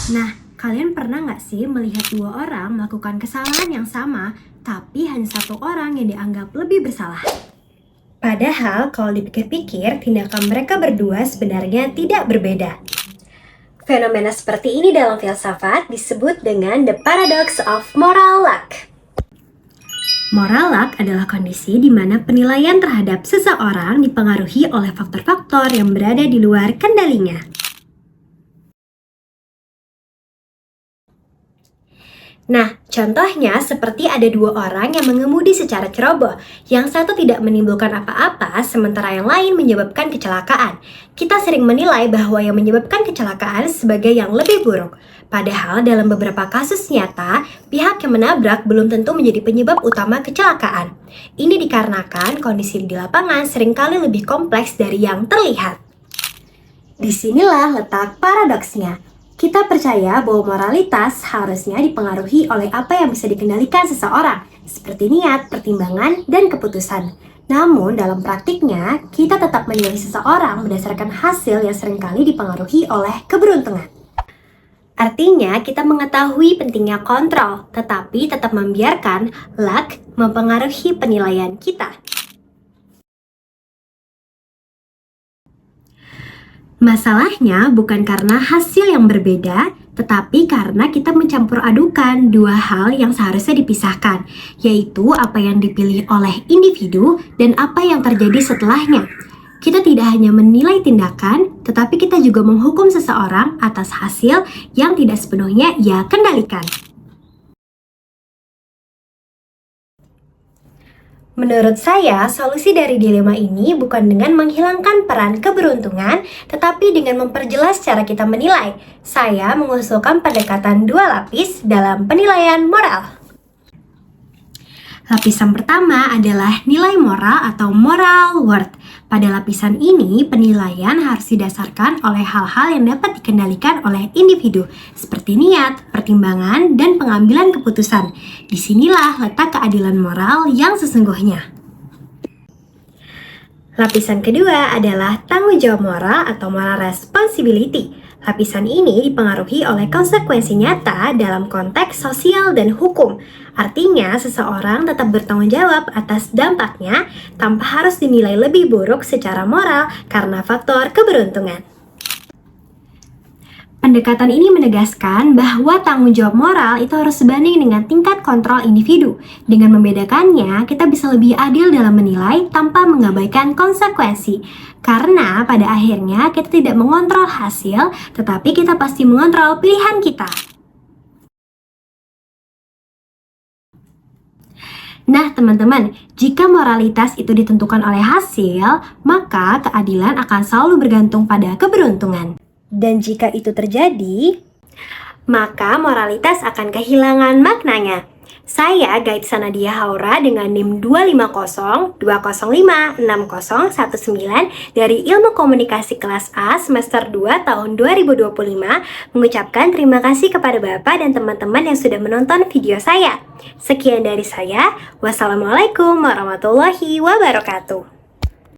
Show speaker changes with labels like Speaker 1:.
Speaker 1: Nah, kalian pernah nggak sih melihat dua orang melakukan kesalahan yang sama, tapi hanya satu orang yang dianggap lebih bersalah? Padahal kalau dipikir-pikir, tindakan mereka berdua sebenarnya tidak berbeda. Fenomena seperti ini dalam filsafat disebut dengan the paradox of moral luck. Moral luck adalah kondisi di mana penilaian terhadap seseorang dipengaruhi oleh faktor-faktor yang berada di luar kendalinya. Nah, contohnya seperti ada dua orang yang mengemudi secara ceroboh. Yang satu tidak menimbulkan apa-apa, sementara yang lain menyebabkan kecelakaan. Kita sering menilai bahwa yang menyebabkan kecelakaan sebagai yang lebih buruk. Padahal dalam beberapa kasus nyata, pihak yang menabrak belum tentu menjadi penyebab utama kecelakaan. Ini dikarenakan kondisi di lapangan seringkali lebih kompleks dari yang terlihat. Disinilah letak paradoksnya. Kita percaya bahwa moralitas harusnya dipengaruhi oleh apa yang bisa dikendalikan seseorang, seperti niat, pertimbangan, dan keputusan. Namun, dalam praktiknya, kita tetap menilai seseorang berdasarkan hasil yang seringkali dipengaruhi oleh keberuntungan. Artinya, kita mengetahui pentingnya kontrol, tetapi tetap membiarkan luck mempengaruhi penilaian kita. Masalahnya bukan karena hasil yang berbeda, tetapi karena kita mencampur adukan dua hal yang seharusnya dipisahkan, yaitu apa yang dipilih oleh individu dan apa yang terjadi setelahnya. Kita tidak hanya menilai tindakan, tetapi kita juga menghukum seseorang atas hasil yang tidak sepenuhnya ia kendalikan. Menurut saya, solusi dari dilema ini bukan dengan menghilangkan peran keberuntungan, tetapi dengan memperjelas cara kita menilai. Saya mengusulkan pendekatan dua lapis dalam penilaian moral. Lapisan pertama adalah nilai moral atau moral worth. Pada lapisan ini, penilaian harus didasarkan oleh hal-hal yang dapat dikendalikan oleh individu, seperti niat, pertimbangan, dan pengambilan keputusan. Disinilah letak keadilan moral yang sesungguhnya. Lapisan kedua adalah tanggung jawab moral atau moral responsibility. Lapisan ini dipengaruhi oleh konsekuensi nyata dalam konteks sosial dan hukum. Artinya, seseorang tetap bertanggung jawab atas dampaknya tanpa harus dinilai lebih buruk secara moral karena faktor keberuntungan. Pendekatan ini menegaskan bahwa tanggung jawab moral itu harus sebanding dengan tingkat kontrol individu. Dengan membedakannya, kita bisa lebih adil dalam menilai tanpa mengabaikan konsekuensi. Karena pada akhirnya kita tidak mengontrol hasil, tetapi kita pasti mengontrol pilihan kita. Nah teman-teman, jika moralitas itu ditentukan oleh hasil, maka keadilan akan selalu bergantung pada keberuntungan. Dan jika itu terjadi, maka moralitas akan kehilangan maknanya. Saya Guide Sanadia Haura dengan NIM 25020560019 dari Ilmu Komunikasi kelas A semester 2 tahun 2025 mengucapkan terima kasih kepada Bapak dan teman-teman yang sudah menonton video saya. Sekian dari saya. Wassalamualaikum warahmatullahi wabarakatuh.